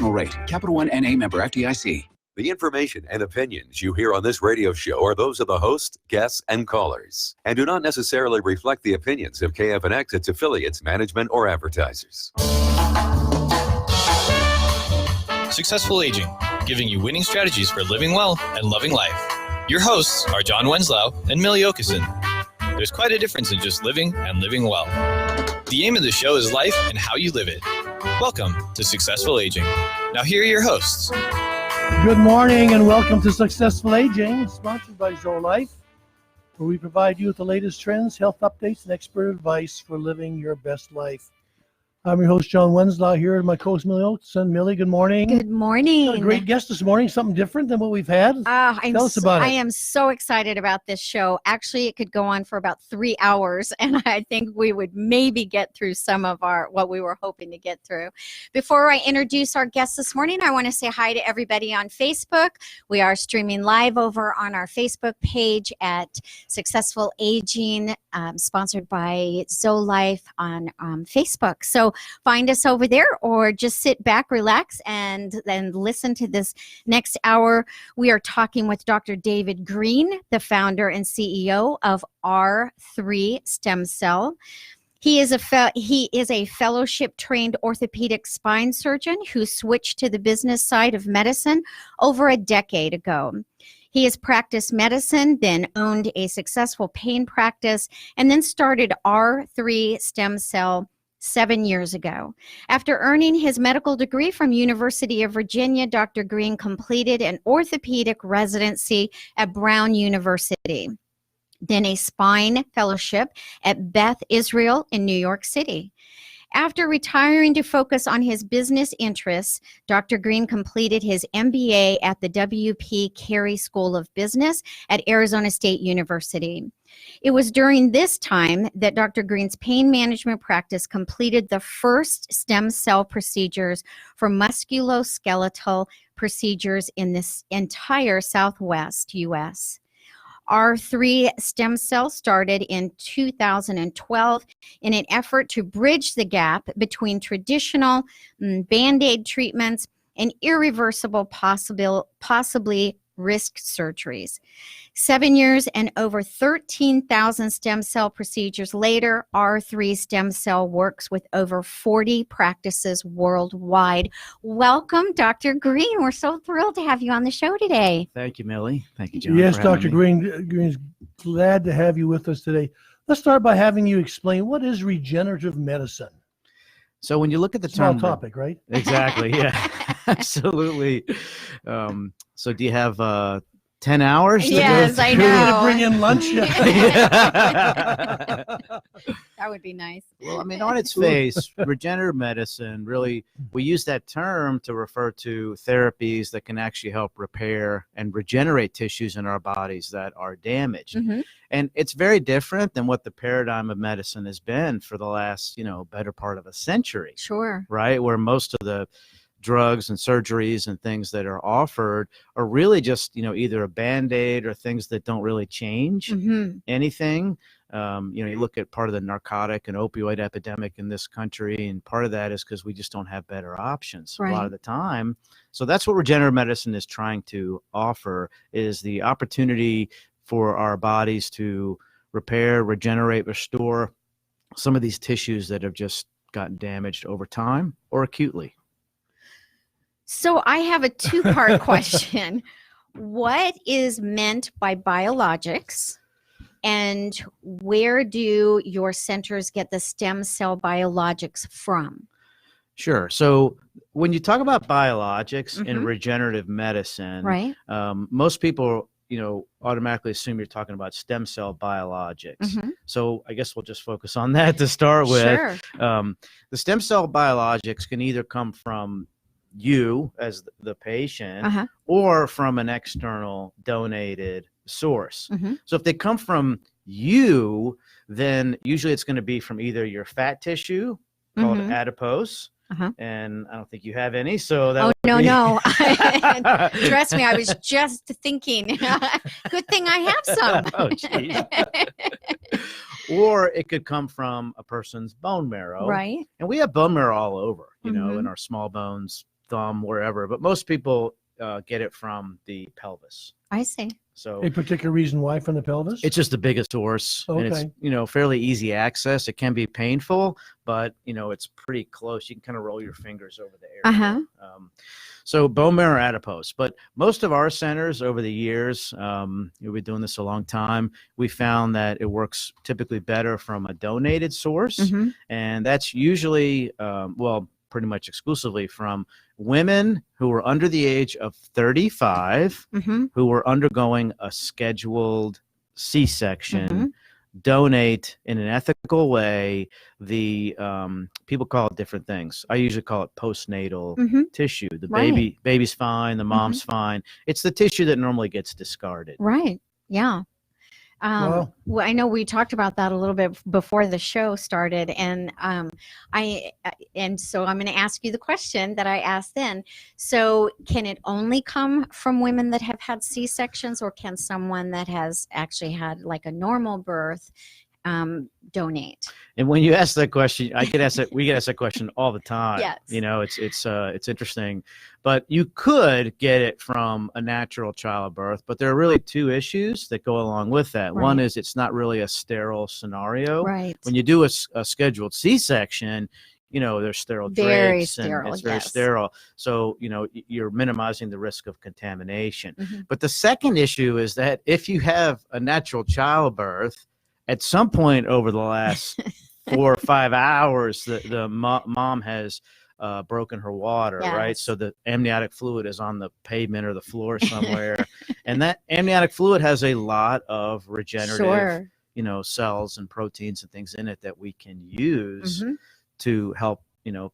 promotional rate. Capital One NA member FDIC. The information and opinions you hear on this radio show are those of the host, guests, and callers, and do not necessarily reflect the opinions of KFNX, its affiliates, management, or advertisers. Successful Aging, giving you winning strategies for living well and loving life. Your hosts are John Wenslow and Millie Okeson. There's quite a difference in just living and living well. The aim of the show is life and how you live it. Welcome to Successful Aging. Now here are your hosts. Good morning and welcome to Successful Aging, sponsored by ZoLife, where we provide you with the latest trends, health updates, and expert advice for living your best life. I'm your host, John Wenslow, here with my co-host, Millie Okeson. Millie, good morning. Good morning. Got a great guest this morning, something different than what we've had. Tell us about it. I am so excited about this show. Actually, it could go on for about 3 hours, and I think we would maybe get through some of what we were hoping to get through. Before I introduce our guest this morning, I want to say hi to everybody on Facebook. We are streaming live over on our Facebook page at Successful Aging, sponsored by ZoLife on Facebook. So find us over there or just sit back, relax, and then listen to this next hour. We are talking with Dr. David Greene, the founder and CEO of R3 Stem Cell. He is a fellowship-trained orthopedic spine surgeon who switched to the business side of medicine over a decade ago. He has practiced medicine, then owned a successful pain practice, and then started R3 Stem Cell 7 years ago. After earning his medical degree from University of Virginia, Dr. Greene completed an orthopedic residency at Brown University, then a spine fellowship at Beth Israel in New York City. After retiring to focus on his business interests, Dr. Greene completed his MBA at the W.P. Carey School of Business at Arizona State University. It was during this time that Dr. Greene's pain management practice completed the first stem cell procedures for musculoskeletal procedures in this entire Southwest U.S. R3 Stem Cell started in 2012 in an effort to bridge the gap between traditional Band-Aid treatments and irreversible, possibly risk surgeries. 7 years and over 13,000 stem cell procedures later, R3 Stem Cell works with over 40 practices worldwide. Welcome, Dr. Greene. We're so thrilled to have you on the show today. Thank you, Millie. Thank you, John. Yes, Dr. Greene's glad to have you with us today. Let's start by having you explain, what is regenerative medicine? So when you look at the Small term... topic, right? Exactly, yeah. Absolutely. So do you have 10 hours? Yes, I know. You're going to bring in lunch? That would be nice. Well, I mean, on its face, regenerative medicine, really, we use that term to refer to therapies that can actually help repair and regenerate tissues in our bodies that are damaged. Mm-hmm. And it's very different than what the paradigm of medicine has been for the last, better part of a century. Sure. Right? Where most of the drugs and surgeries and things that are offered are really just, either a Band-Aid or things that don't really change anything. You look at part of the narcotic and opioid epidemic in this country, and part of that is because we just don't have better options a lot of the time. So that's what regenerative medicine is trying to offer, is the opportunity for our bodies to repair, regenerate, restore some of these tissues that have just gotten damaged over time or acutely. So I have a two-part question. What is meant by biologics, and where do your centers get the stem cell biologics from? Sure. So when you talk about biologics in regenerative medicine, right? Most people, automatically assume you're talking about stem cell biologics. So I guess we'll just focus on that to start with. Sure. The stem cell biologics can either come from you as the patient or from an external donated source. So if they come from you, then usually it's going to be from either your fat tissue called adipose, and I don't think you have any, so that no. Trust me, I was just thinking. Good thing I have some. Oh, geez. Or it could come from a person's bone marrow. Right. And we have bone marrow all over, in our small bones, thumb, wherever. But most people get it from the pelvis. I see. So A particular reason why from the pelvis? it's just the biggest source, and it's, fairly easy access. It can be painful, but it's pretty close. You can kind of roll your fingers over the area. So bone marrow adipose, but most of our centers over the years, we've been doing this a long time. We found that it works typically better from a donated source, and that's usually, pretty much exclusively from women who were under the age of 35, who were undergoing a scheduled C-section, donate in an ethical way. The people call it different things. I usually call it postnatal tissue. The baby's fine, the mom's fine. It's the tissue that normally gets discarded. Right. Yeah. Well, I know we talked about that a little bit before the show started, and so I'm going to ask you the question that I asked then. So, can it only come from women that have had C-sections, or can someone that has actually had like a normal birth donate? And when you ask that question, we get asked that question all the time. Yes. It's interesting, but you could get it from a natural childbirth, but there are really two issues that go along with that. Right. One is it's not really a sterile scenario. Right. When you do a scheduled C-section, there's sterile drapes, and it's very sterile. So, you're minimizing the risk of contamination. But the second issue is that if you have a natural childbirth, at some point over the last 4 or 5 hours, the mom has broken her water, right? So the amniotic fluid is on the pavement or the floor somewhere. And that amniotic fluid has a lot of regenerative, cells and proteins and things in it that we can use to help,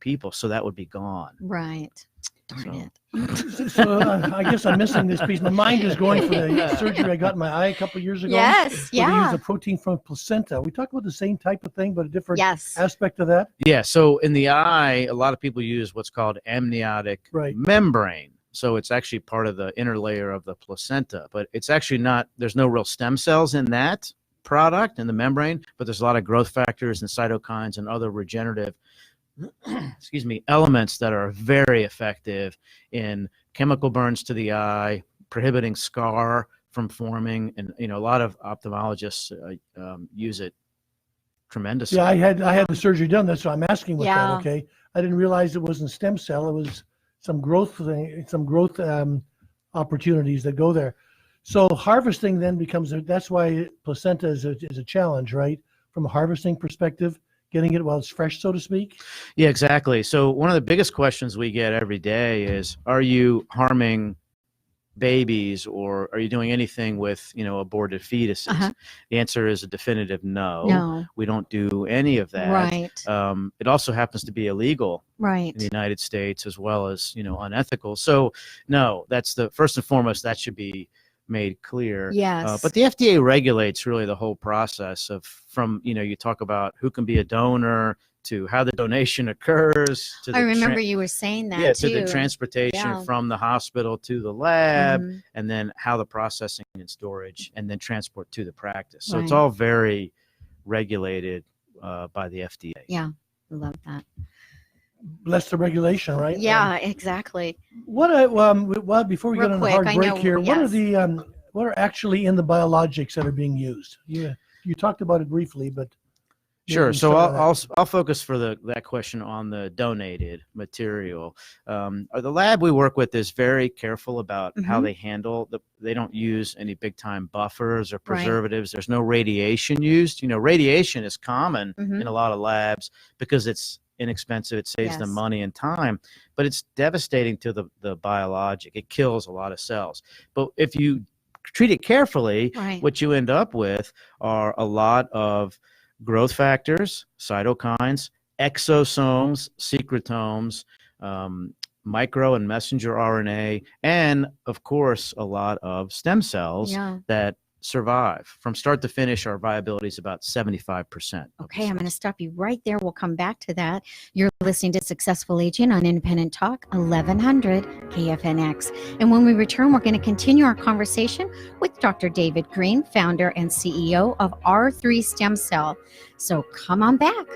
people. So that would be gone. Right. Darn it. So I guess I'm missing this piece. My mind is going for the surgery I got in my eye a couple of years ago. Yes, They used a protein from placenta. We talk about the same type of thing, but a different aspect of that. Yeah. So in the eye, a lot of people use what's called amniotic membrane. So it's actually part of the inner layer of the placenta, but it's actually not. There's no real stem cells in that product in the membrane, but there's a lot of growth factors and cytokines and other regenerative elements that are very effective in chemical burns to the eye, prohibiting scar from forming, and a lot of ophthalmologists use it tremendously. Yeah, I had the surgery done. That's what I'm asking with that. Okay, I didn't realize it wasn't stem cell. It was some growth opportunities that go there. So harvesting then becomes that's why placenta is a challenge, right? From a harvesting perspective. Getting it while it's fresh, so to speak? Yeah, exactly. So one of the biggest questions we get every day is, are you harming babies, or are you doing anything with, aborted fetuses? The answer is a definitive no. We don't do any of that. Right. It also happens to be illegal in the United States, as well as, unethical. So no, that's the first and foremost, that should be made clear. Yes. But the FDA regulates really the whole process from, you talk about who can be a donor to how the donation occurs. To I remember you were saying that too. To the transportation from the hospital to the lab, and then how the processing and storage, and then transport to the practice. So it's all very regulated by the FDA. Yeah, I love that. Bless the regulation, right? Yeah, exactly. What before we get on a hard break here, yes. What are actually in the biologics that are being used? You talked about it briefly, but sure. So I'll focus for that question on the donated material. The lab we work with is very careful about how they handle they don't use any big time buffers or preservatives. There's no radiation used. Radiation is common in a lot of labs because it's inexpensive. It saves them money and time, but it's devastating to the biologic. It kills a lot of cells. But if you treat it carefully, what you end up with are a lot of growth factors, cytokines, exosomes, secretomes, micro and messenger RNA, and of course, a lot of stem cells that survive. From start to finish, our viability is about 75%. Okay, I'm going to stop you right there. We'll come back to that. You're listening to Successful Aging on Independent Talk, 1100 KFNX. And when we return, we're going to continue our conversation with Dr. David Greene, founder and CEO of R3 Stem Cell. So come on back.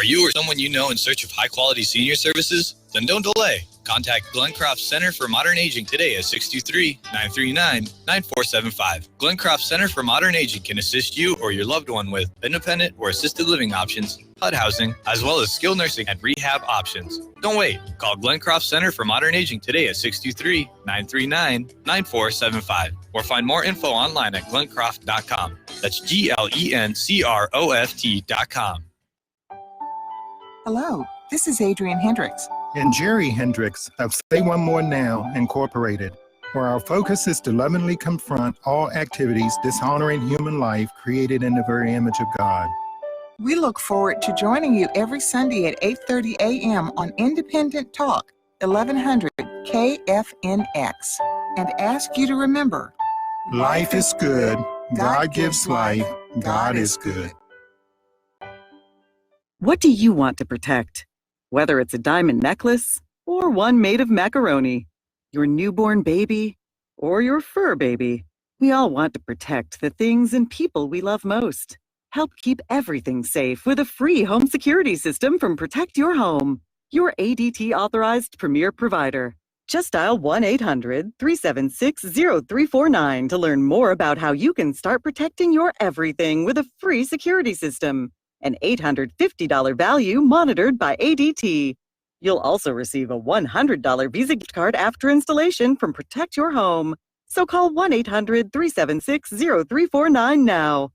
Are you or someone you know in search of high-quality senior services? Then don't delay. Contact Glencroft Center for Modern Aging today at 623-939-9475. Glencroft Center for Modern Aging can assist you or your loved one with independent or assisted living options, HUD housing, as well as skilled nursing and rehab options. Don't wait. Call Glencroft Center for Modern Aging today at 623-939-9475 or find more info online at glencroft.com. That's GLENCROFT.com. Hello, this is Adrienne Hendricks. And Jerry Hendricks of Say One More Now, Incorporated, where our focus is to lovingly confront all activities dishonoring human life created in the very image of God. We look forward to joining you every Sunday at 8:30 a.m. on Independent Talk, 1100 KFNX, and ask you to remember, Life is good. God gives life. God is good. What do you want to protect? Whether it's a diamond necklace or one made of macaroni, your newborn baby or your fur baby, we all want to protect the things and people we love most. Help keep everything safe with a free home security system from Protect Your Home, your ADT-authorized premier provider. Just dial 1-800-376-0349 to learn more about how you can start protecting your everything with a free security system. An $850 value monitored by ADT. You'll also receive a $100 Visa gift card after installation from Protect Your Home. So call 1-800-376-0349 now.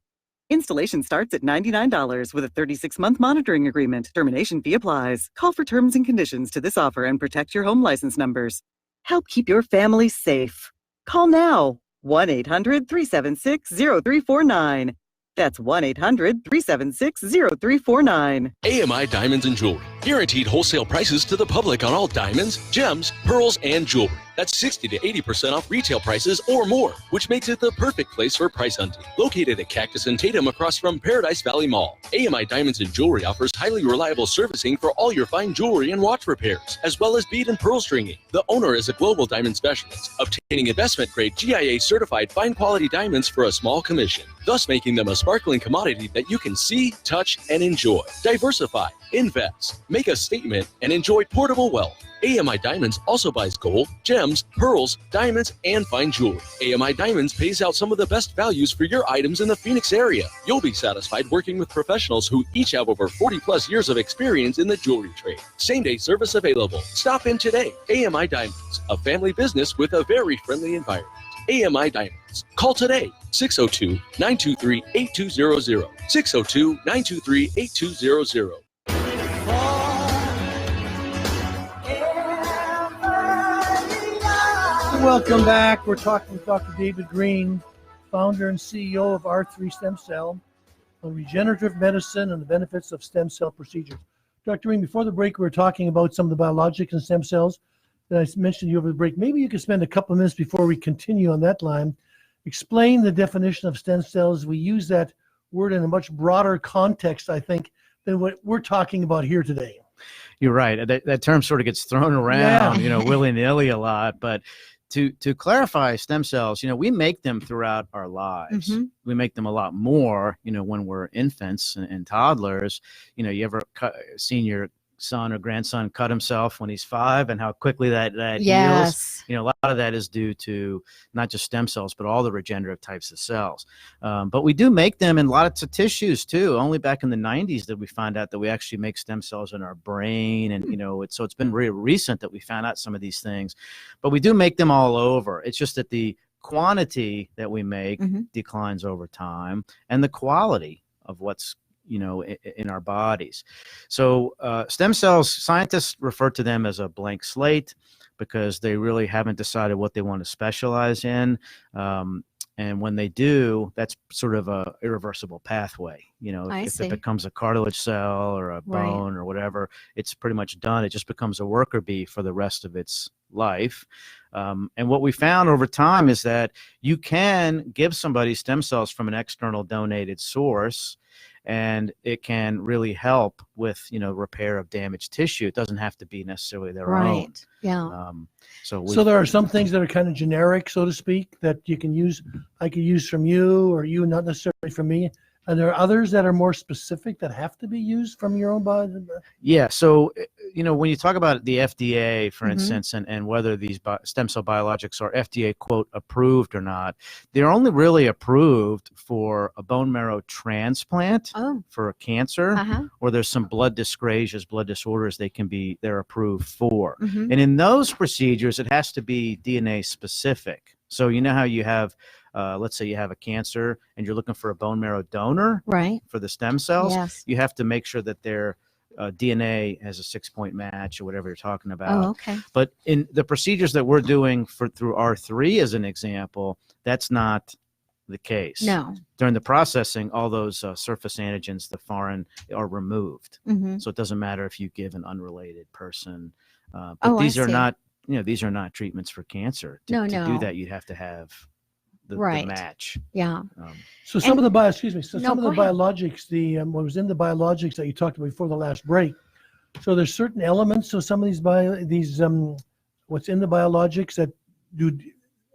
Installation starts at $99 with a 36-month monitoring agreement. Termination fee applies. Call for terms and conditions to this offer and Protect Your Home license numbers. Help keep your family safe. Call now. 1-800-376-0349. That's 1-800-376-0349. AMI Diamonds and Jewelry. Guaranteed wholesale prices to the public on all diamonds, gems, pearls, and jewelry. That's 60 to 80% off retail prices or more, which makes it the perfect place for price hunting. Located at Cactus and Tatum across from Paradise Valley Mall, AMI Diamonds and Jewelry offers highly reliable servicing for all your fine jewelry and watch repairs, as well as bead and pearl stringing. The owner is a global diamond specialist, obtaining investment-grade GIA-certified fine-quality diamonds for a small commission, thus making them a sparkling commodity that you can see, touch, and enjoy. Diversify, invest, make a statement, and enjoy portable wealth. AMI Diamonds also buys gold, gems, pearls, diamonds, and fine jewelry. AMI Diamonds pays out some of the best values for your items in the Phoenix area. You'll be satisfied working with professionals who each have over 40-plus years of experience in the jewelry trade. Same-day service available. Stop in today. AMI Diamonds, a family business with a very friendly environment. AMI Diamonds. Call today, 602-923-8200. 602-923-8200. Welcome back. We're talking with Dr. David Greene, founder and CEO of R3 Stem Cell, on regenerative medicine and the benefits of stem cell procedures. Dr. Greene, before the break, we were talking about some of the biologics and stem cells that I mentioned to you over the break. Maybe you could spend a couple of minutes before we continue on that line. Explain the definition of stem cells. We use that word in a much broader context, I think, than what we're talking about here today. You're right. That term sort of gets thrown around, willy-nilly a lot, but to clarify stem cells, we make them throughout our lives. Mm-hmm. We make them a lot more, when we're infants and toddlers. You ever seen your son or grandson cut himself when he's 5 and how quickly that yes. heals? A lot of that is due to not just stem cells, but all the regenerative types of cells. But we do make them in lots of tissues too. Only back in the 90s did we find out that we actually make stem cells in our brain. And, so it's been really recent that we found out some of these things, but we do make them all over. It's just that the quantity that we make mm-hmm. declines over time, and the quality of what's in our bodies. So stem cells, scientists refer to them as a blank slate because they really haven't decided what they want to specialize in. And when they do, that's sort of a irreversible pathway. If it becomes a cartilage cell or a bone or whatever, it's pretty much done. It just becomes a worker bee for the rest of its life. And what we found over time is that you can give somebody stem cells from an external donated source, and it can really help with, repair of damaged tissue. It doesn't have to be necessarily their own. Yeah. So there are some things that are kind of generic, so to speak, that you can use. I could use from you, or you, not necessarily from me. Are there others that are more specific that have to be used from your own body? Yeah. So, when you talk about the FDA, for Mhm. instance, and whether these stem cell biologics are FDA, quote, approved or not, they're only really approved for a bone marrow transplant for a cancer, or there's some blood dyscrasias, blood disorders they're approved for. Mhm. And in those procedures, it has to be DNA specific. So you know how you have, let's say you have a cancer and you're looking for a bone marrow donor for the stem cells. Yes. You have to make sure that their DNA has a 6-point match or whatever you're talking about. Oh, okay. But in the procedures that we're doing through R3 as an example, that's not the case. No. During the processing, all those surface antigens, the foreign, are removed. Mhm. So it doesn't matter if you give an unrelated person. But Oh, I these are see. not, these are not treatments for cancer. To No. do that, you'd have to have the match. Yeah. So some of the some of the go ahead. biologics, what was in the biologics that you talked about before the last break. So there's certain elements. So some of these what's in the biologics that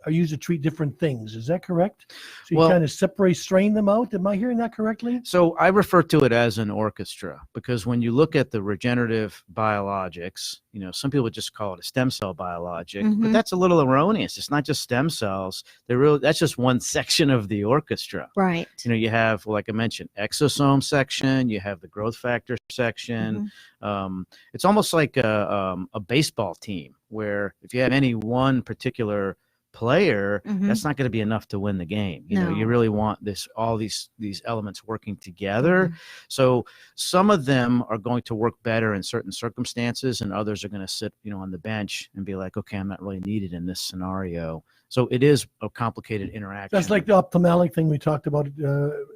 are used to treat different things. Is that correct? So you kind of strain them out. Am I hearing that correctly? So I refer to it as an orchestra because when you look at the regenerative biologics, some people just call it a stem cell biologic, but that's a little erroneous. It's not just stem cells. That's just one section of the orchestra. Right. You have, like I mentioned, exosome section. You have the growth factor section. It's almost like a baseball team where if you have any one particular player, that's not going to be enough to win the game. You really want all these elements working together. So some of them are going to work better in certain circumstances, and others are going to sit, on the bench and be like, okay, I'm not really needed in this scenario. So it is a complicated interaction. That's like the ophthalmic thing we talked about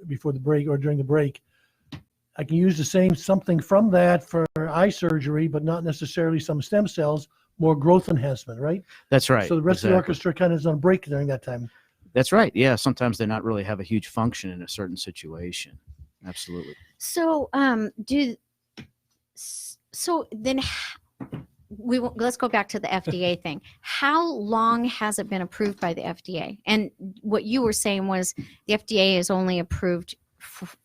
before the break or during the break. I can use the same something from that for eye surgery, but not necessarily some stem cells. More growth enhancement, right? That's right. So the rest of the orchestra kind of is on break during that time. That's right. Yeah. Sometimes they not really have a huge function in a certain situation. Absolutely. So let's go back to the FDA thing. How long has it been approved by the FDA? And what you were saying was the FDA is only approved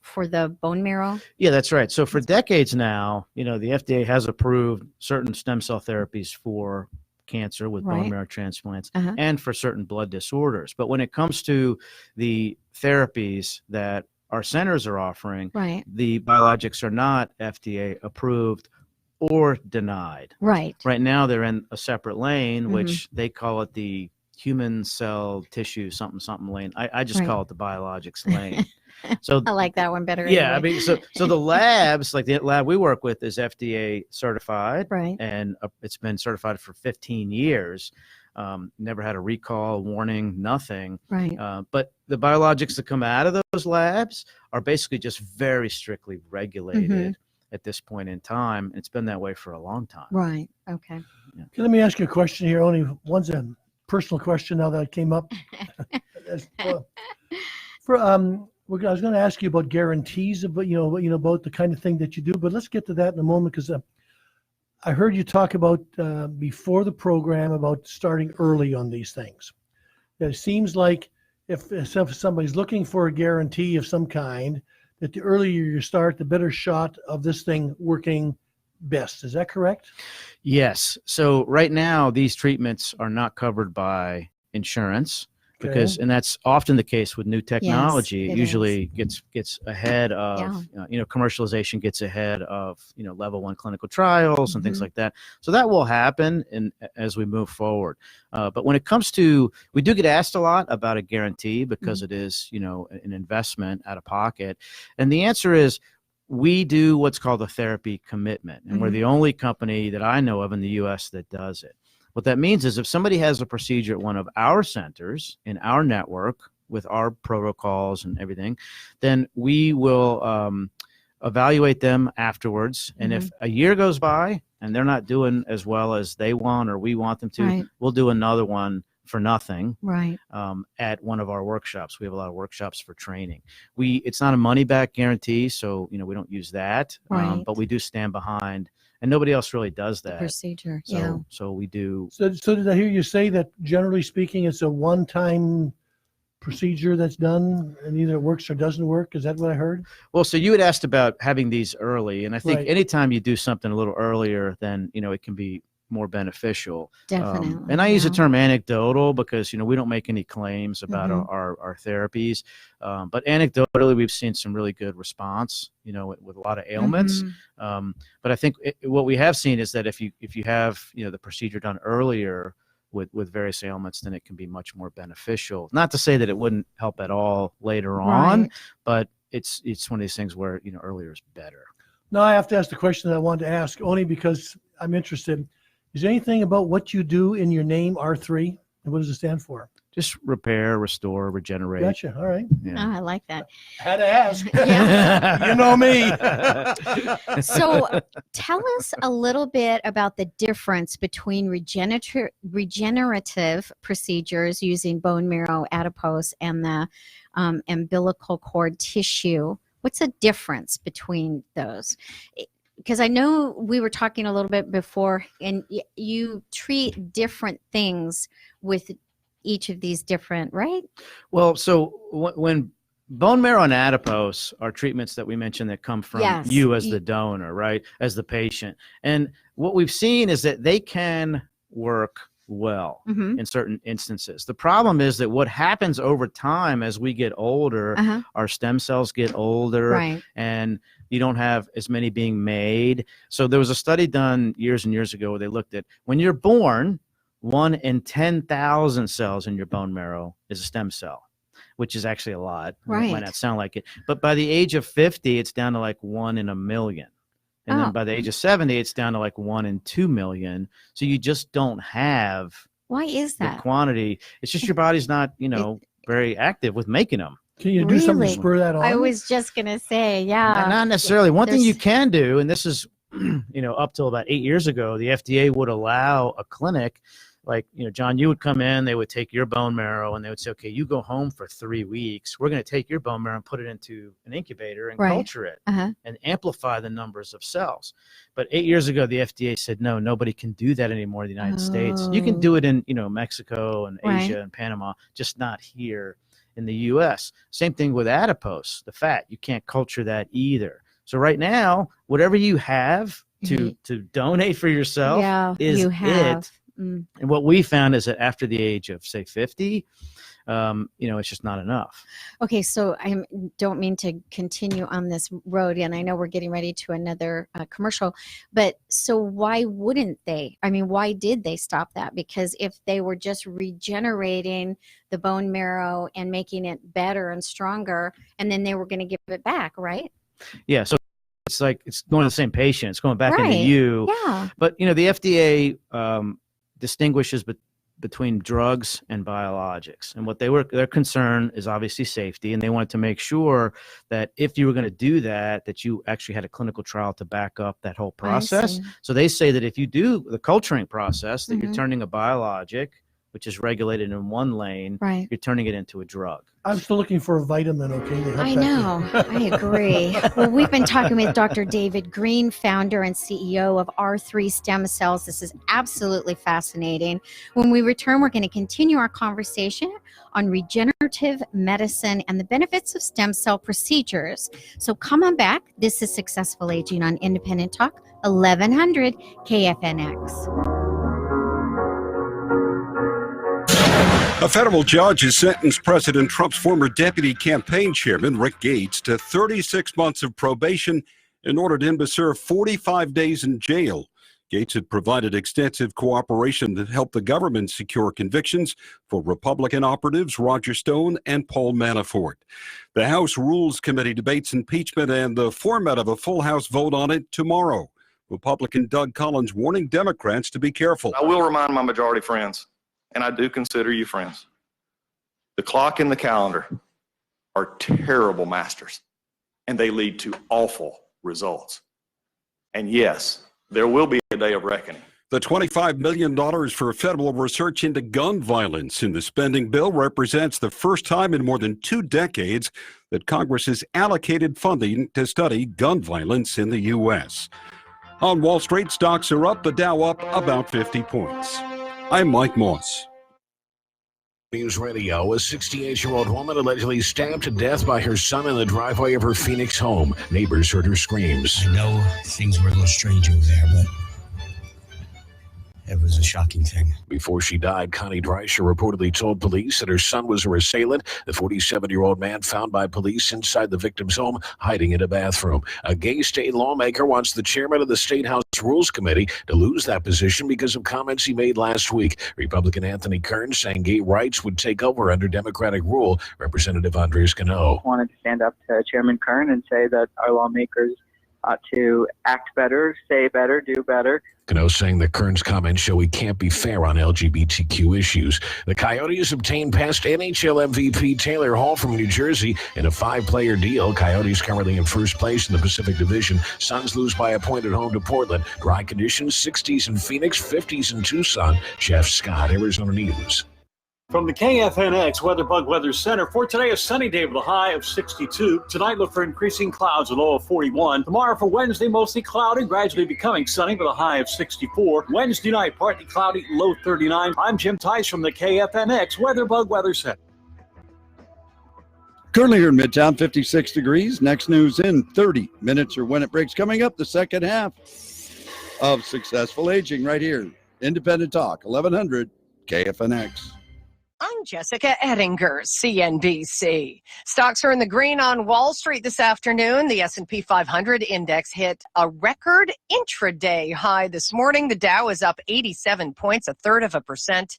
for the bone marrow? Yeah, that's right. So for decades now, the FDA has approved certain stem cell therapies for cancer with bone marrow transplants and for certain blood disorders. But when it comes to the therapies that our centers are offering, the biologics are not FDA approved or denied. Right. Right now, they're in a separate lane, which they call it the human cell tissue something lane. I just call it the biologics lane. So I like that one better. Yeah, anyway. so the labs, like the lab we work with, is FDA certified, and it's been certified for 15 years. Never had a recall, warning, nothing. Right. But the biologics that come out of those labs are basically just very strictly regulated at this point in time. It's been that way for a long time. Right. Okay. Yeah. Okay, let me ask you a question here. Only one's a personal question now that it came up. I was going to ask you about guarantees, about about the kind of thing that you do, but let's get to that in a moment because I heard you talk about before the program about starting early on these things. It seems like if somebody's looking for a guarantee of some kind, that the earlier you start, the better shot of this thing working best. Is that correct? Yes. So right now, these treatments are not covered by insurance. And that's often the case with new technology. Yes, it usually gets ahead of, commercialization gets ahead of, level 1 clinical trials and things like that. So that will happen as we move forward. But when it comes to, we do get asked a lot about a guarantee because it is, an investment out of pocket. And the answer is, we do what's called a therapy commitment. And we're the only company that I know of in the U.S. that does it. What that means is if somebody has a procedure at one of our centers in our network with our protocols and everything, then we will evaluate them afterwards. And if a year goes by and they're not doing as well as they want or we want them to, we'll do another one for nothing at one of our workshops. We have a lot of workshops for training. It's not a money back guarantee, so we don't use that, but we do stand behind. And nobody else really does that. Procedure, So we do. So did I hear you say that generally speaking, it's a one-time procedure that's done and either it works or doesn't work? Is that what I heard? Well, so you had asked about having these early, and I think Right. anytime you do something a little earlier, then it can be more beneficial. Definitely, And I use the yeah. term anecdotal because we don't make any claims about Mhm. our therapies, but anecdotally we've seen some really good response, with a lot of ailments. Mhm. But I think what we have seen is that if you have the procedure done earlier with various ailments, then it can be much more beneficial. Not to say that it wouldn't help at all later on, Right. but it's one of these things where earlier is better. Now I have to ask the question that I wanted to ask only because I'm interested. Is there anything about what you do in your name, R3? And what does it stand for? Just repair, restore, regenerate. Gotcha. All right. Oh, I like that. Had to ask. Yeah. You know me. So tell us a little bit about the difference between regenerative procedures using bone marrow, adipose, and the umbilical cord tissue. What's the difference between those? Because I know we were talking a little bit before, and you treat different things with each of these different, right? Well, so when bone marrow and adipose are treatments that we mentioned that come from Yes. you as the donor, right, as the patient. And what we've seen is that they can work well Mhm. in certain instances. The problem is that what happens over time as we get older, Uh-huh. our stem cells get older, Right. and you don't have as many being made. So there was a study done years and years ago where they looked at when you're born, 1 in 10,000 cells in your bone marrow is a stem cell, which is actually a lot. It Right. might not sound like it. But by the age of 50, it's down to like 1 in a million. And Oh. then by the age of 70, it's down to like 1 in 2 million. So you just don't have Why is the that? quantity. It's just your body's not, very active with making them. Can you do something to Really? spur that on? I was just going to say, yeah. Not necessarily. One thing There's- you can do, and this is, up till about 8 years ago, the FDA would allow a clinic, like, John, you would come in, they would take your bone marrow and they would say, okay, you go home for 3 weeks. We're going to take your bone marrow and put it into an incubator and Right. culture it Uh-huh. and amplify the numbers of cells. But 8 years ago, the FDA said, no, nobody can do that anymore in the United States. You can do it in, Mexico and Right. Asia and Panama, just not here in the US. Same thing with adipose, the fat. You can't culture that either. So right now, whatever you have to donate for yourself Yeah, is you have. it. And what we found is that after the age of, say, 50, it's just not enough. Okay, so I don't mean to continue on this road, and I know we're getting ready to another commercial, but so why wouldn't they? I mean, why did they stop that? Because if they were just regenerating the bone marrow and making it better and stronger, and then they were going to give it back, right? Yeah, so it's like it's going to the same patient. It's going back into Right. you. Yeah. But, the FDA distinguishes between drugs and biologics. And what their concern is obviously safety. And they wanted to make sure that if you were going to do that, that you actually had a clinical trial to back up that whole process. see. So they say that if you do the culturing process, that you're Mhm. turning a biologic, which is regulated in one lane, Right. you're turning it into a drug. I'm still looking for a vitamin, okay? to help I that know. thing. I agree. Well, we've been talking with Dr. David Greene, founder and CEO of R3 Stem Cells. This is absolutely fascinating. When we return, we're going to continue our conversation on regenerative medicine and the benefits of stem cell procedures. So come on back. This is Successful Aging on Independent Talk, 1100 KFNX. A federal judge has sentenced President Trump's former deputy campaign chairman, Rick Gates, to 36 months of probation and ordered him to serve 45 days in jail. Gates had provided extensive cooperation that helped the government secure convictions for Republican operatives Roger Stone and Paul Manafort. The House Rules Committee debates impeachment and the format of a full House vote on it tomorrow. Republican Doug Collins warning Democrats to be careful. I will remind my majority friends, and I do consider you friends, the clock and the calendar are terrible masters, and they lead to awful results. And yes, there will be a day of reckoning. The $25 million for federal research into gun violence in the spending bill represents the first time in more than 2 decades that Congress has allocated funding to study gun violence in the U.S. On Wall Street, stocks are up, the Dow up about 50 points. I'm Mike Moss. News Radio, a 68-year-old woman allegedly stabbed to death by her son in the driveway of her Phoenix home. Neighbors heard her screams. I know things were a little strange over there, but it was a shocking thing. Before she died, Connie Dreischer reportedly told police that her son was her assailant. The 47-year-old man found by police inside the victim's home, hiding in a bathroom. A gay state lawmaker wants the chairman of the State House Rules Committee to lose that position because of comments he made last week. Republican Anthony Kern saying gay rights would take over under Democratic rule. Representative Andres Cano. I wanted to stand up to Chairman Kern and say that our lawmakers ought to act better, say better, do better. Cano saying that Kern's comments show he can't be fair on LGBTQ issues. The Coyotes obtained past NHL MVP Taylor Hall from New Jersey in a 5-player deal. Coyotes currently in first place in the Pacific Division. Suns lose by a point at home to Portland. Dry conditions, 60s in Phoenix, 50s in Tucson. Jeff Scott, Arizona News. From the KFNX WeatherBug Weather Center, for today, a sunny day with a high of 62. Tonight, look for increasing clouds, a low of 41. Tomorrow for Wednesday, mostly cloudy, gradually becoming sunny with a high of 64. Wednesday night, partly cloudy, low 39. I'm Jim Tice from the KFNX WeatherBug Weather Center. Currently here in Midtown, 56 degrees. Next news in 30 minutes or when it breaks. Coming up, the second half of Successful Aging right here. Independent Talk, 1100 KFNX. I'm Jessica Ettinger, CNBC. Stocks are in the green on Wall Street this afternoon. The S&P 500 index hit a record intraday high this morning. The Dow is up 87 points, 0.33%.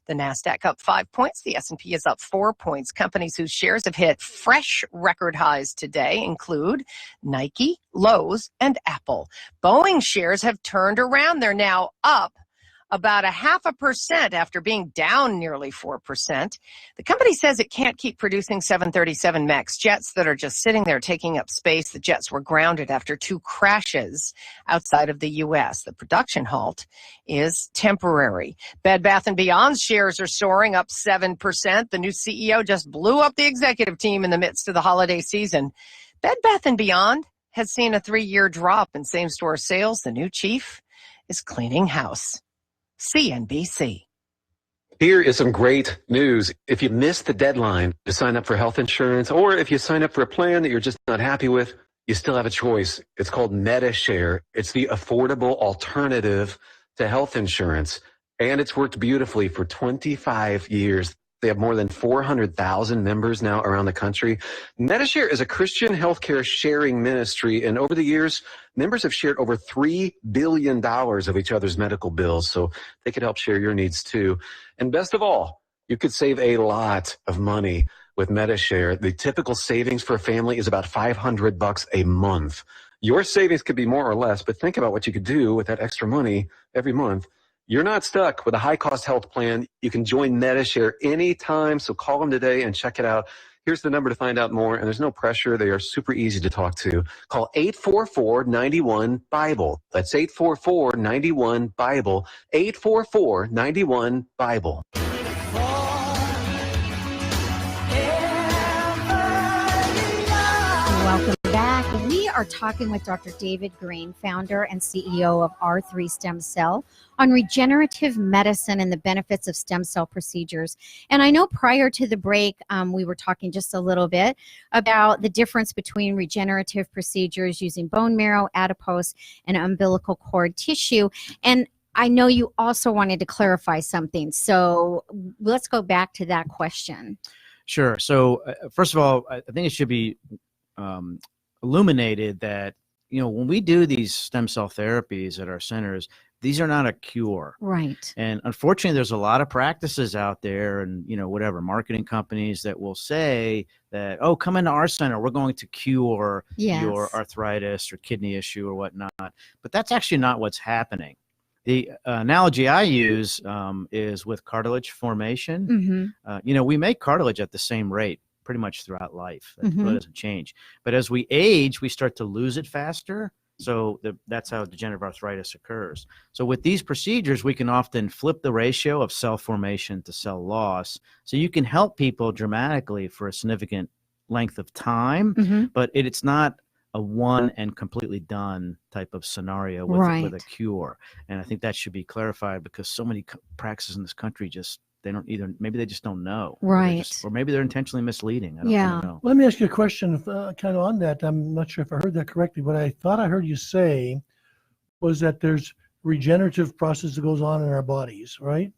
The Nasdaq up 5 points. The S&P is up 4 points. Companies whose shares have hit fresh record highs today include Nike, Lowe's, and Apple. Boeing shares have turned around. They're now up about 0.5% after being down nearly 4%. The company says it can't keep producing 737 MAX jets that are just sitting there taking up space. The jets were grounded after 2 crashes outside of the U.S. The production halt is temporary. Bed Bath & Beyond's shares are soaring, up 7%. The new CEO just blew up the executive team in the midst of the holiday season. Bed Bath & Beyond has seen a 3-year drop in same-store sales. The new chief is cleaning house. CNBC. Here is some great news. If you missed the deadline to sign up for health insurance, or if you sign up for a plan that you're just not happy with, you still have a choice. It's called MediShare. It's the affordable alternative to health insurance, and it's worked beautifully for 25 years. They have more than 400,000 members now around the country. MediShare is a Christian healthcare sharing ministry, and over the years, members have shared over $3 billion of each other's medical bills, so they could help share your needs too. And best of all, you could save a lot of money with MediShare. The typical savings for a family is about $500 a month. Your savings could be more or less, but think about what you could do with that extra money every month. You're not stuck with a high-cost health plan. You can join MediShare anytime, so call them today and check it out. Here's the number to find out more, and there's no pressure. They are super easy to talk to. Call 844-91-BIBLE. That's 844-91-BIBLE, 844-91-BIBLE. Welcome back. We are talking with Dr. David Greene, founder and CEO of R3 Stem Cell, on regenerative medicine and the benefits of stem cell procedures. And I know prior to the break, we were talking just a little bit about the difference between regenerative procedures using bone marrow, adipose, and umbilical cord tissue. And I know you also wanted to clarify something. So let's go back to that question. Sure. So first of all, I think it should be illuminated that, you know, when we do these stem cell therapies at our centers, these are not a cure. Right. And unfortunately, there's a lot of practices out there and, you know, whatever, marketing companies that will say that, oh, come into our center, we're going to cure your arthritis or kidney issue or whatnot. But that's actually not what's happening. The analogy I use is with cartilage formation. You know, we make cartilage at the same rate pretty much throughout life. That really doesn't change. But as we age, we start to lose it faster. So that's how degenerative arthritis occurs. So with these procedures, we can often flip the ratio of cell formation to cell loss. So you can help people dramatically for a significant length of time, but it's not a one and completely done type of scenario with a cure. And I think that should be clarified because so many practices in this country just they don't either. Maybe they just don't know. Right. Or maybe they're intentionally misleading. I don't know. Let me ask you a question kind of on that. I'm not sure if I heard that correctly. What I thought I heard you say was that there's regenerative process that goes on in our bodies, right?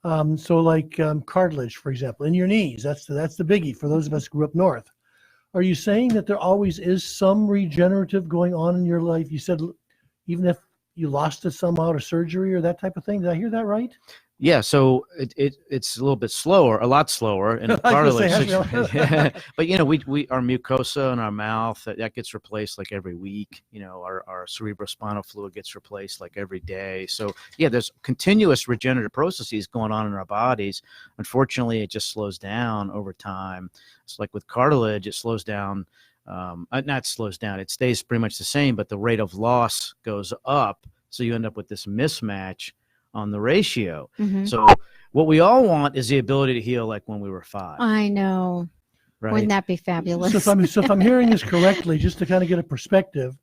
So like cartilage, for example, in your knees, that's the biggie for those of us who grew up north. Are you saying that there always is some regenerative going on in your life? You said even if you lost it somehow to surgery or that type of thing. Did I hear that right? Yeah, so it's a little bit slower, a lot slower in the cartilage. But we our mucosa in our mouth that gets replaced like every week. Our cerebrospinal fluid gets replaced like every day. So yeah, there's continuous regenerative processes going on in our bodies. Unfortunately, it just slows down over time. It's like with cartilage, it slows down. Not slows down. It stays pretty much the same, but the rate of loss goes up. So you end up with this mismatch on the ratio. So what we all want is the ability to heal like when we were 5. I know. Right? Wouldn't that be fabulous? So if I'm hearing this correctly, just to kind of get a perspective,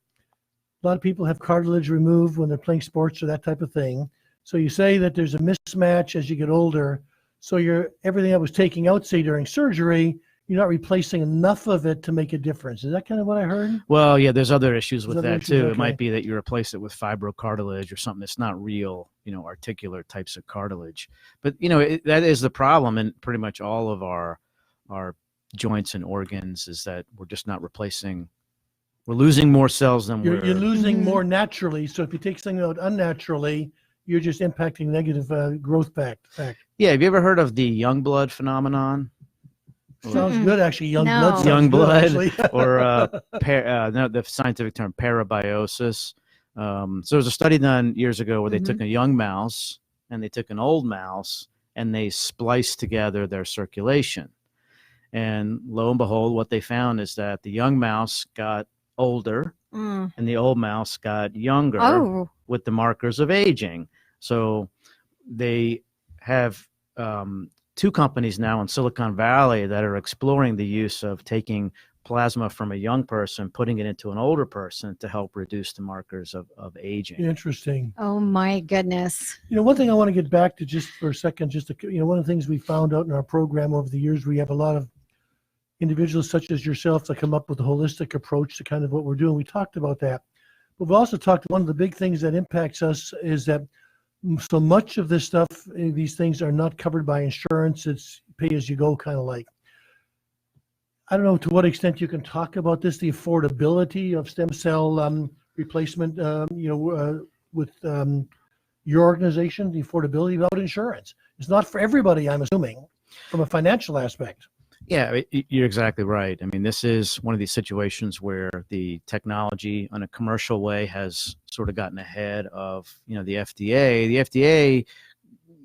a lot of people have cartilage removed when they're playing sports or that type of thing. So you say that there's a mismatch as you get older. So everything that was taking out, say during surgery, you're not replacing enough of it to make a difference. Is that kind of what I heard? Well, yeah, there's other issues with that too. Okay. It might be that you replace it with fibrocartilage or something that's not real, articular types of cartilage. But, that is the problem in pretty much all of our joints and organs, is that we're just not replacing. We're losing more cells than you're losing more naturally. So if you take something out unnaturally, you're just impacting negative growth fact. Yeah. Have you ever heard of the young blood phenomenon? Sounds good, actually. Young blood, good, or the scientific term parabiosis. So there was a study done years ago where they took a young mouse and they took an old mouse and they spliced together their circulation. And lo and behold, what they found is that the young mouse got older and the old mouse got younger with the markers of aging. So they have 2 companies now in Silicon Valley that are exploring the use of taking plasma from a young person, putting it into an older person to help reduce the markers of aging. Interesting. Oh my goodness. One thing I want to get back to just for a second, one of the things we found out in our program over the years, we have a lot of individuals such as yourself that come up with a holistic approach to kind of what we're doing. We talked about that. But we've also talked, one of the big things that impacts us is that so much of this stuff, these things are not covered by insurance. It's pay as you go, kind of like. I don't know to what extent you can talk about this, the affordability of stem cell replacement, with your organization, the affordability without insurance. It's not for everybody, I'm assuming, from a financial aspect. Yeah, you're exactly right. I mean, this is one of these situations where the technology in a commercial way has sort of gotten ahead of, the FDA. The FDA,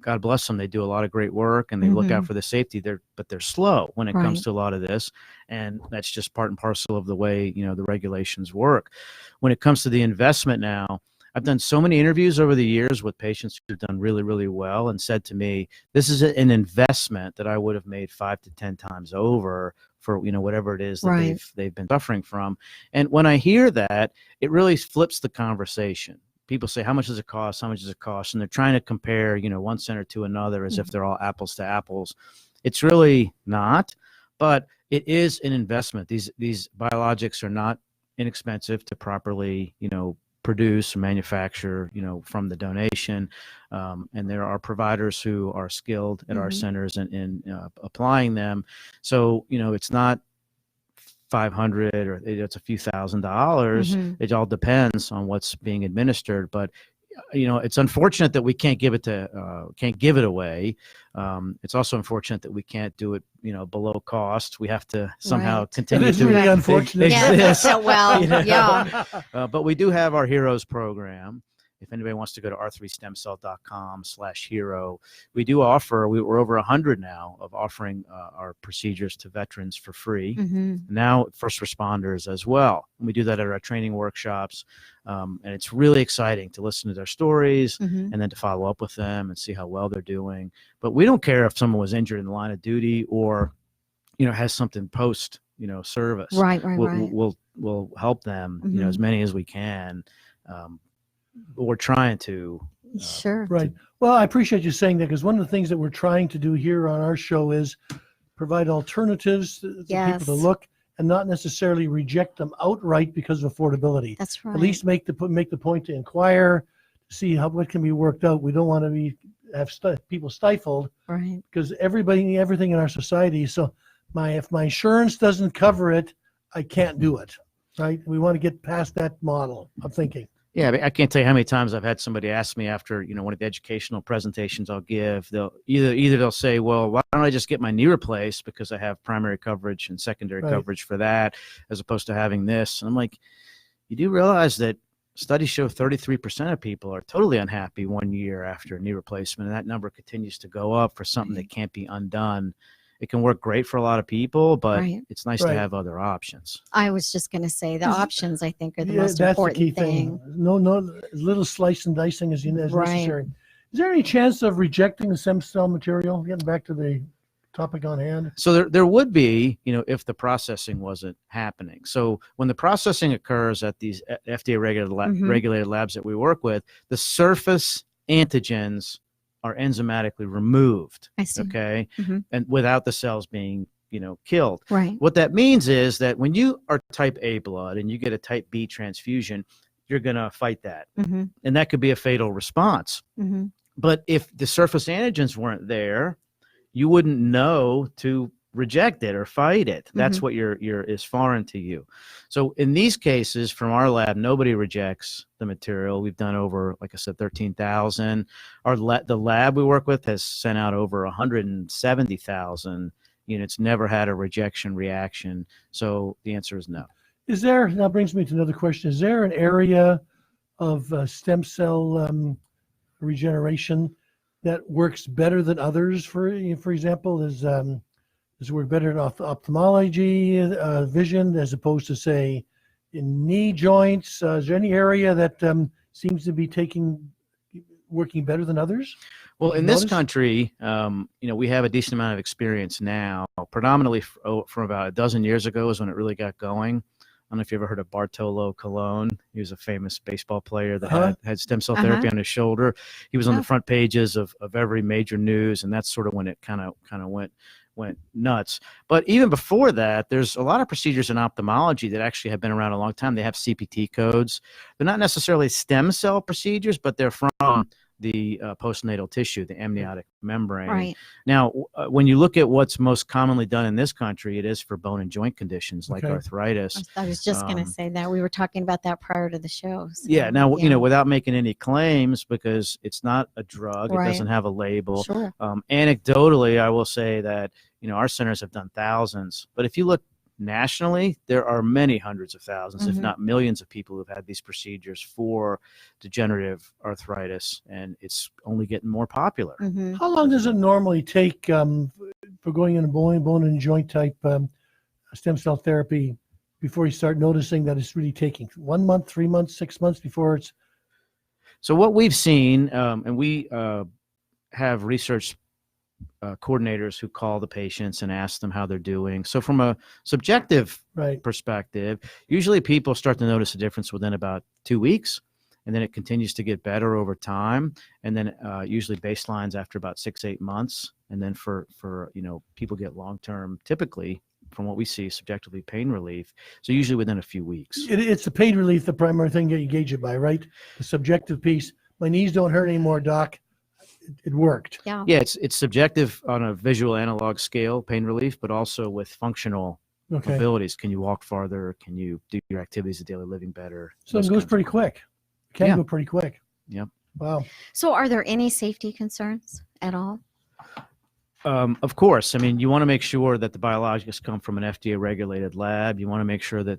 God bless them, they do a lot of great work and they look out for the safety but they're slow when it comes to a lot of this. And that's just part and parcel of the way, the regulations work. When it comes to the investment now, I've done so many interviews over the years with patients who've done really, really well and said to me, this is an investment that I would have made 5 to 10 times over for, whatever it is that they've been suffering from. And when I hear that, it really flips the conversation. People say, how much does it cost? How much does it cost? And they're trying to compare, one center to another as if they're all apples to apples. It's really not, but it is an investment. These biologics are not inexpensive to properly, produce or manufacture, from the donation. And there are providers who are skilled at our centers in applying them. So, it's not $500 or it's a few $1,000s. It all depends on what's being administered. But it's unfortunate that we can't give it away. It's also unfortunate that we can't do it, below cost. We have to somehow continue it's to really unfortunate. exist. Yeah. But we do have our Heroes program. If anybody wants to go to r3stemcell.com/hero, we do offer, we're over 100 now of offering our procedures to veterans for free. Now first responders as well. And we do that at our training workshops. And it's really exciting to listen to their stories and then to follow up with them and see how well they're doing. But we don't care if someone was injured in the line of duty or, has something post, service. Right. We'll help them, as many as we can. We're trying to Sure. Right. Well, I appreciate you saying that, because one of the things that we're trying to do here on our show is provide alternatives to people to look, and not necessarily reject them outright because of affordability. That's right. At least make the point to inquire, to see what can be worked out. We don't want to have people stifled, right? Because everything in our society. So if my insurance doesn't cover it, I can't do it, right? We want to get past that model of thinking. Yeah, I can't tell you how many times I've had somebody ask me after, one of the educational presentations I'll give. They'll either say, "Well, why don't I just get my knee replaced because I have primary coverage and secondary coverage for that, as opposed to having this?" And I'm like, you do realize that studies show 33% of people are totally unhappy 1 year after a knee replacement, and that number continues to go up for something that can't be undone. It can work great for a lot of people, but it's nice to have other options. I was just going to say the options, I think, are the most that's important the key thing. No, as little slice and dicing as necessary. Is there any chance of rejecting the stem cell material? Getting back to the topic on hand. So there would be, if the processing wasn't happening. So when the processing occurs at these FDA regulated labs that we work with, the surface antigens are enzymatically removed. I see. Okay. And without the cells being, killed. Right. What that means is that when you are type A blood and you get a type B transfusion, you're going to fight that. And that could be a fatal response. But if the surface antigens weren't there, you wouldn't know to reject it or fight it. That's what is foreign to you. So in these cases, from our lab, nobody rejects the material. We've done over, like I said, 13,000. The lab we work with has sent out over 170,000 units, never had a rejection reaction. So the answer is no. That brings me to another question. Is there an area of stem cell regeneration that works better than others? For example, does it work better in ophthalmology, vision, as opposed to, say, in knee joints? Is there any area that seems to be working better than others? Well, in this country, we have a decent amount of experience now. Predominantly from about a dozen years ago is when it really got going. I don't know if you ever heard of Bartolo Colon. He was a famous baseball player that had stem cell therapy on his shoulder. He was on the front pages of every major news, and that's sort of when it kind of went nuts. But even before that, there's a lot of procedures in ophthalmology that actually have been around a long time. They have CPT codes. They're not necessarily stem cell procedures, but they're from the postnatal tissue, the amniotic membrane. Right. Now, when you look at what's most commonly done in this country, it is for bone and joint conditions like arthritis. I was just going to say that. We were talking about that prior to the show. So, Now, without making any claims, because it's not a drug, it doesn't have a label. Sure. Anecdotally, I will say that, our centers have done thousands. But if you look nationally, there are many hundreds of thousands, if not millions of people who've had these procedures for degenerative arthritis, and it's only getting more popular. How long does it normally take for going into bone and joint type stem cell therapy before you start noticing that it's really taking 1 month, 3 months, 6 months before it's? So what we've seen, and we have research coordinators who call the patients and ask them how they're doing. So from a subjective perspective, usually people start to notice a difference within about 2 weeks, and then it continues to get better over time. And then usually baselines after about 6-8 months. And then for people get long-term, typically, from what we see, subjectively, pain relief. So usually within a few weeks. It's the pain relief, the primary thing that you gauge it by, right? The subjective piece. My knees don't hurt anymore, doc. It worked. Yeah, it's subjective on a visual analog scale, pain relief, but also with functional abilities. Can you walk farther? Can you do your activities of daily living better? So it goes pretty quick. It can go pretty quick. Yep. Wow. So are there any safety concerns at all? Of course. I mean, you want to make sure that the biologics come from an FDA regulated lab. You want to make sure that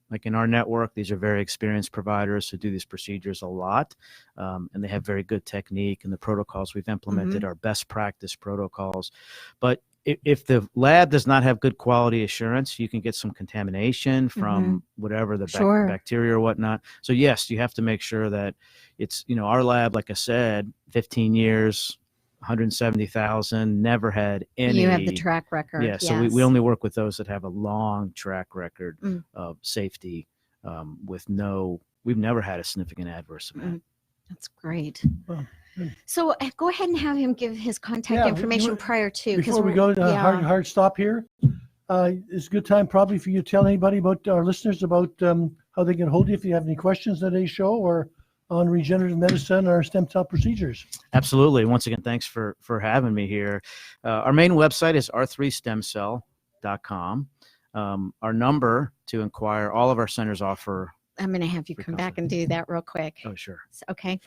like in our network, these are very experienced providers who do these procedures a lot. And they have very good technique, and the protocols we've implemented are best practice protocols. But if the lab does not have good quality assurance, you can get some contamination from whatever the bacteria or whatnot. So yes, you have to make sure that it's, our lab, like I said, 15 years, 170,000, never had any. You have the track record. Yeah, so we only work with those that have a long track record of safety we've never had a significant adverse event. That's great. Well, good. So go ahead and have him give his contact information prior to. Before we go to hard stop here, it's a good time probably for you to tell anybody about our listeners about how they can hold you if you have any questions on today's show or on regenerative medicine or stem cell procedures. Absolutely. Once again, thanks for having me here. Our main website is r3stemcell.com. Our number to inquire, all of our centers offer. I'm going to have you come back and do that real quick. Oh, sure. Okay.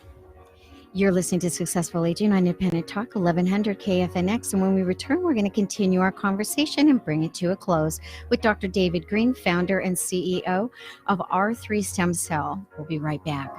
You're listening to Successful Aging on Independent Talk, 1100 KFNX. And when we return, we're going to continue our conversation and bring it to a close with Dr. David Greene, founder and CEO of R3 Stem Cell. We'll be right back.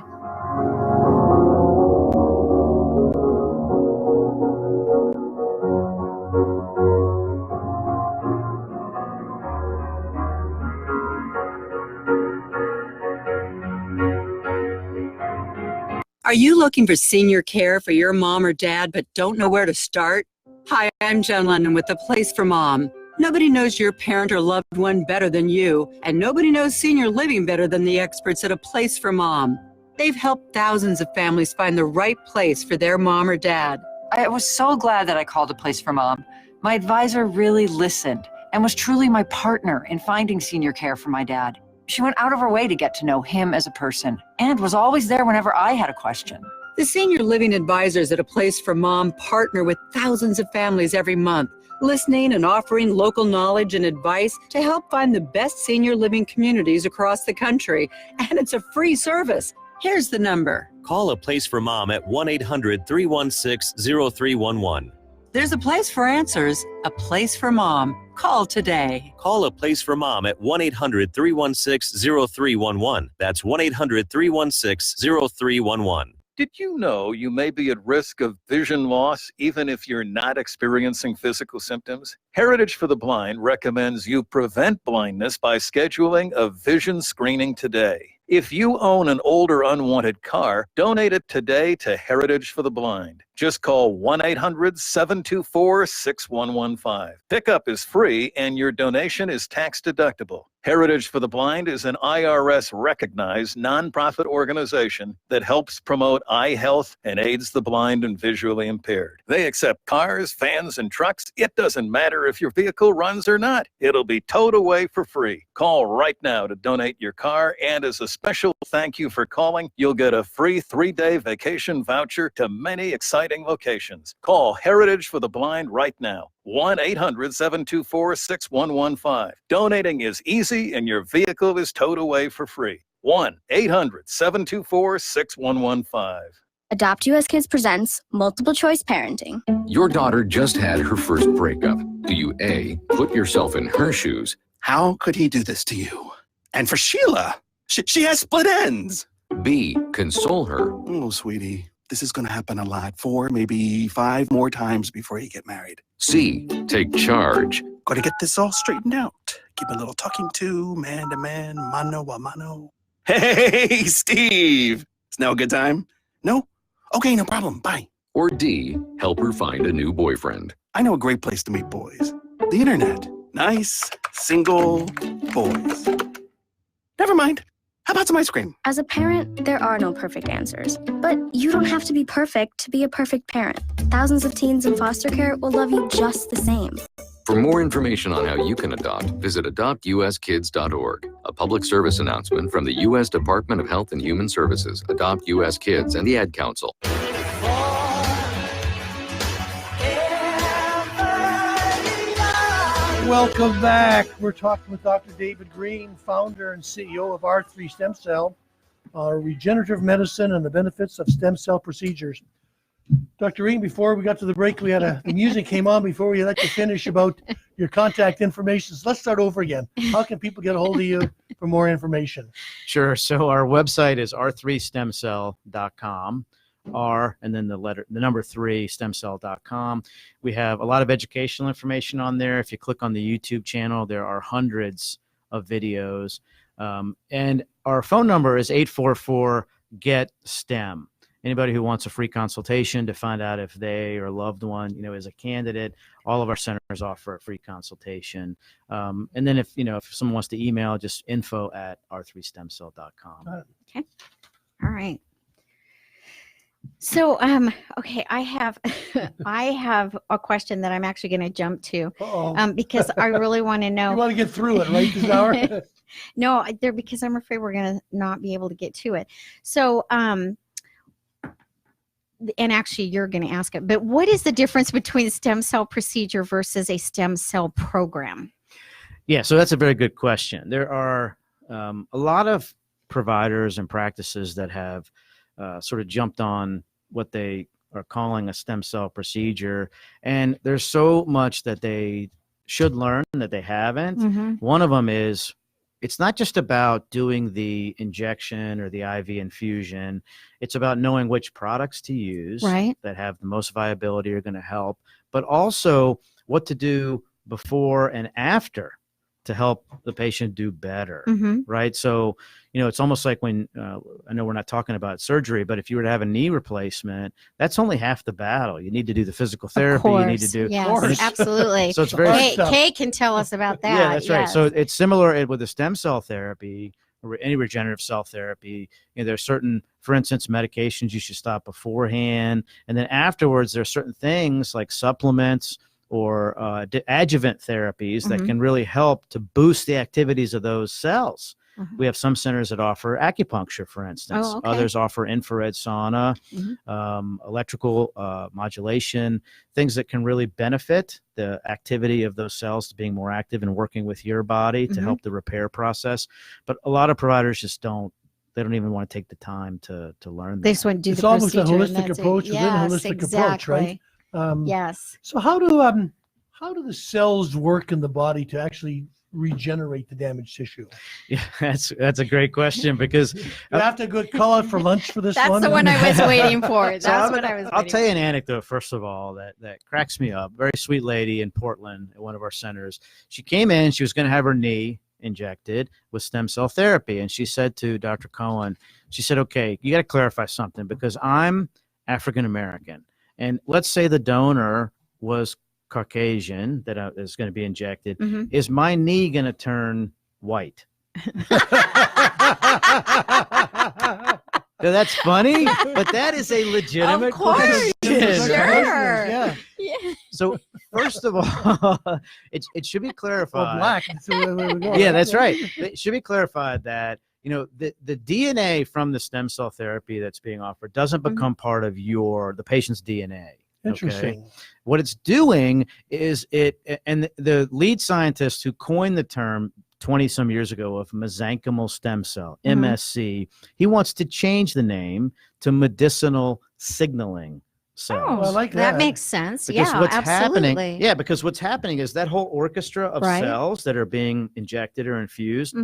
Are you looking for senior care for your mom or dad but don't know where to start? Hi, I'm Jen London with The Place for Mom. Nobody knows your parent or loved one better than you, and nobody knows senior living better than the experts at A Place for Mom. They've helped thousands of families find the right place for their mom or dad. I was so glad that I called A Place for Mom. My advisor really listened and was truly my partner in finding senior care for my dad. She went out of her way to get to know him as a person and was always there whenever I had a question. The senior living advisors at A Place for Mom partner with thousands of families every month, listening and offering local knowledge and advice to help find the best senior living communities across the country. And it's a free service. Here's the number. Call A Place for Mom at 1-800-316-0311. There's a place for answers, A Place for Mom. Call today. Call A Place for Mom at 1-800-316-0311. That's 1-800-316-0311. Did you know you may be at risk of vision loss even if you're not experiencing physical symptoms? Heritage for the Blind recommends you prevent blindness by scheduling a vision screening today. If you own an old or unwanted car, donate it today to Heritage for the Blind. Just call 1-800-724-6115. Pickup is free and your donation is tax deductible. Heritage for the Blind is an IRS-recognized nonprofit organization that helps promote eye health and aids the blind and visually impaired. They accept cars, vans, and trucks. It doesn't matter if your vehicle runs or not. It'll be towed away for free. Call right now to donate your car, and as a special thank you for calling, you'll get a free 3-day vacation voucher to many exciting locations. Call Heritage for the Blind right now. 1-800-724-6115. Donating is easy and your vehicle is towed away for free. 1-800-724-6115. Adopt US Kids presents Multiple Choice Parenting. Your daughter just had her first breakup. Do you A, put yourself in her shoes? How could he do this to you? And for Sheila, she has split ends. B, console her. Oh, sweetie, this is going to happen a lot. 4, maybe 5 more times before you get married. C, take charge. Got to get this all straightened out. Keep a little talking to, man to man, mano a mano. Hey, Steve! Is now a good time? No? Okay, no problem. Bye. Or D, help her find a new boyfriend. I know a great place to meet boys. The internet. Nice, single boys. Never mind. How about some ice cream? As a parent, there are no perfect answers. But you don't have to be perfect to be a perfect parent. Thousands of teens in foster care will love you just the same. For more information on how you can adopt, visit adoptuskids.org. A public service announcement from the U.S. Department of Health and Human Services, Adopt U.S. Kids, and the Ad Council. Welcome back. We're talking with Dr. David Greene, founder and CEO of R3 Stem Cell, regenerative medicine and the benefits of stem cell procedures. Dr. Greene, before we got to the break, we had the music came on before we let you finish about your contact information. So let's start over again. How can people get a hold of you for more information? Sure. So our website is r3stemcell.com. R and then the number 3 stemcell.com. We have a lot of educational information on there. If you click on the YouTube channel, there are hundreds of videos. And our phone number is 844-GET-STEM. Anybody who wants a free consultation to find out if they or a loved one, is a candidate, all of our centers offer a free consultation. And then if someone wants to email, just info@r3stemcell.com. Okay. All right. So, okay, I have I have a question that I'm actually going to jump to because I really want to know. You want to get through it, right, this hour? No, because I'm afraid we're going to not be able to get to it. So, and actually, you're going to ask it, but what is the difference between a stem cell procedure versus a stem cell program? Yeah, so that's a very good question. There are a lot of providers and practices that have sort of jumped on what they are calling a stem cell procedure, and there's so much that they should learn that they haven't. One of them is it's not just about doing the injection or the IV infusion. It's about knowing which products to use that have the most viability are going to help, but also what to do before and after to help the patient do better, right? So, it's almost like when, I know we're not talking about surgery, but if you were to have a knee replacement, that's only half the battle. You need to do the physical therapy. You need to do. Yes, absolutely. So it's very. Kay can tell us about that. Yeah, that's right. So it's similar with the stem cell therapy or any regenerative cell therapy. There's certain, for instance, medications you should stop beforehand. And then afterwards, there are certain things like supplements or adjuvant therapies that can really help to boost the activities of those cells. We have some centers that offer acupuncture, for instance. Others offer infrared sauna, electrical modulation, things that can really benefit the activity of those cells to being more active and working with your body to help the repair process. But a lot of providers just don't even want to take the time to learn that. They just want to do it's the almost procedure. a holistic approach within a holistic approach, right? Yes. So how do the cells work in the body to actually regenerate the damaged tissue? Yeah, that's a great question because you have to go call out for lunch for this That's one. the one I was waiting for. That's what I was. I'll tell you an anecdote first of all that cracks me up. Very sweet lady in Portland at one of our centers. She came in. She was going to have her knee injected with stem cell therapy, and she said to Dr. Cohen, she said, "Okay, you got to clarify something because I'm African American, and let's say the donor was Caucasian that is going to be injected. Is my knee going to turn white?" So that's funny, but that is a legitimate question. Sure. Yeah. So first of all, it should be clarified. Black. Yeah, that's right. It should be clarified that the DNA from the stem cell therapy that's being offered doesn't become part of the patient's DNA. Interesting. Okay? What it's doing is and the lead scientist who coined the term 20 some years ago of mesenchymal stem cell, MSC, he wants to change the name to medicinal signaling cells. I like that. That makes sense. Because yeah, what's absolutely. happening, because what's happening is that whole orchestra of cells that are being injected or infused,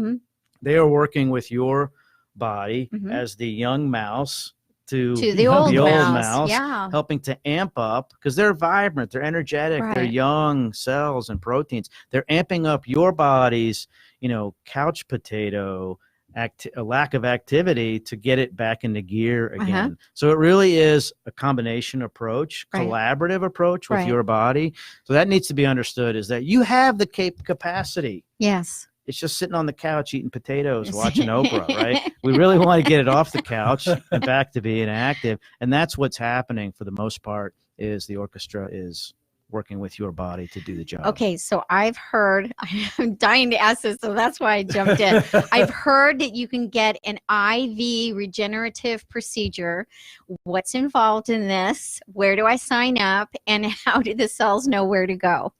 they are working with your body as the young mouse to the old mouse, helping to amp up because they're vibrant, they're energetic, they're young cells and proteins. They're amping up your body's, couch potato a lack of activity to get it back into gear again. So it really is a combination approach, collaborative approach with your body. So that needs to be understood is that you have the capacity. Yes. It's just sitting on the couch eating potatoes, watching Oprah, right? We really want to get it off the couch and back to being active. And that's what's happening for the most part is the orchestra is working with your body to do the job. Okay, so I've heard, I'm dying to ask this, so that's why I jumped in. I've heard that you can get an IV regenerative procedure. What's involved in this? Where do I sign up? And how do the cells know where to go?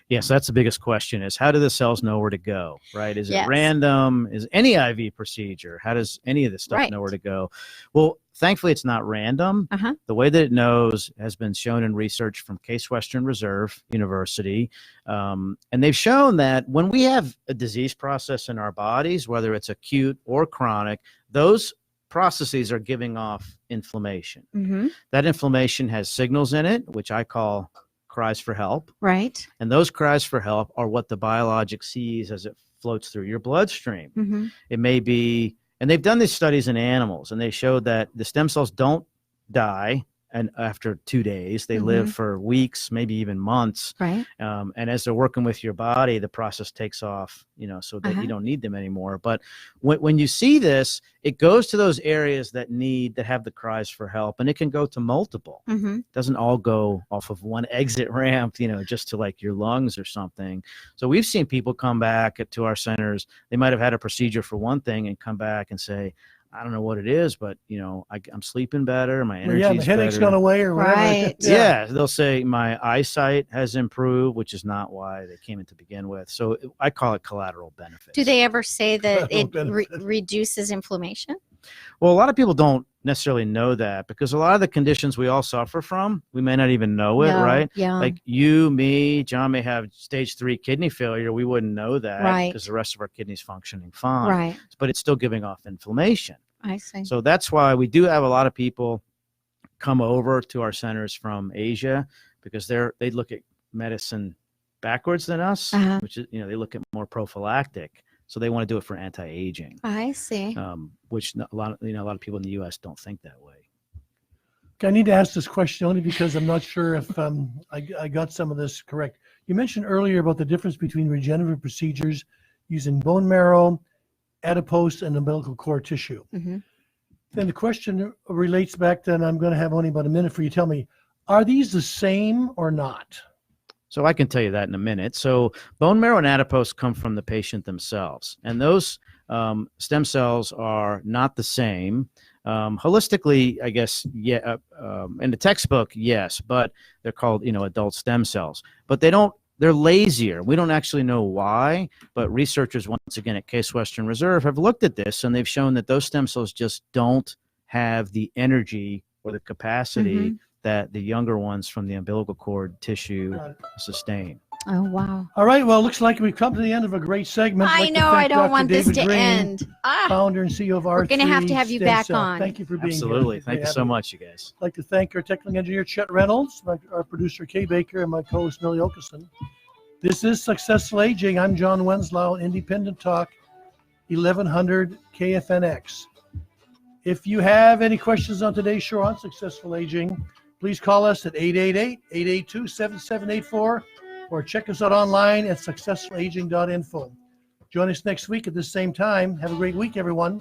Yes, that's the biggest question is how do the cells know where to go, right? Is it random? Is any IV procedure? How does any of this stuff know where to go? Well, thankfully, it's not random. The way that it knows has been shown in research from Case Western Reserve University. And they've shown that when we have a disease process in our bodies, whether it's acute or chronic, those processes are giving off inflammation. That inflammation has signals in it, which I call cries for help. Right. And those cries for help are what the biologic sees as it floats through your bloodstream. It may be, and they've done these studies in animals, and they showed that the stem cells don't die and after 2 days, they live for weeks, maybe even months. Right. And as they're working with your body, the process takes off, so that you don't need them anymore. But when you see this, it goes to those areas that have the cries for help, and it can go to multiple. It doesn't all go off of one exit ramp, just to like your lungs or something. So we've seen people come back to our centers. They might have had a procedure for one thing and come back and say, I don't know what it is, but I'm sleeping better. My energy's the headache's better. gone away or whatever. Right. Yeah, they'll say my eyesight has improved, which is not why they came in to begin with. So I call it collateral benefits. Do they ever say that it Collateral reduces inflammation? Well, a lot of people don't necessarily know that, because a lot of the conditions we all suffer from, we may not even know it, No, right? yeah. Like you, me, John may have stage 3 kidney failure. We wouldn't know that Right. because the rest of our kidneys functioning fine. Right. But it's still giving off inflammation. I see. So that's why we do have a lot of people come over to our centers from Asia, because they look at medicine backwards than us, which is, they look at more prophylactic. So they want to do it for anti-aging. I see. Which a lot of people in the U.S. don't think that way. Okay, I need to ask this question only because I'm not sure if I got some of this correct. You mentioned earlier about the difference between regenerative procedures using bone marrow, adipose, and umbilical cord tissue. Then the question relates back to, and I'm going to have only about a minute for you to tell me, are these the same or not? So I can tell you that in a minute. So bone marrow and adipose come from the patient themselves, and those stem cells are not the same. Holistically, I guess, yeah. In the textbook, yes, but they're called, adult stem cells. But they're lazier. We don't actually know why, but researchers, once again, at Case Western Reserve have looked at this, and they've shown that those stem cells just don't have the energy or the capacity that the younger ones from the umbilical cord tissue sustain. Oh, wow. All right, well, it looks like we've come to the end of a great segment. I know, I don't want this to end. Founder and CEO of R3 We're going to have you Stem back Cell. on. Thank you for being here. Absolutely. Thank you so much, you guys. I'd like to thank our technical engineer, Chet Reynolds, our producer, Kay Baker, and my co-host, Millie Okeson. This is Successful Aging. I'm John Wenslow, Independent Talk, 1100 KFNX. If you have any questions on today's show on Successful Aging, please call us at 888-882-7784 or check us out online at successfulaging.info. Join us next week at the same time. Have a great week, everyone.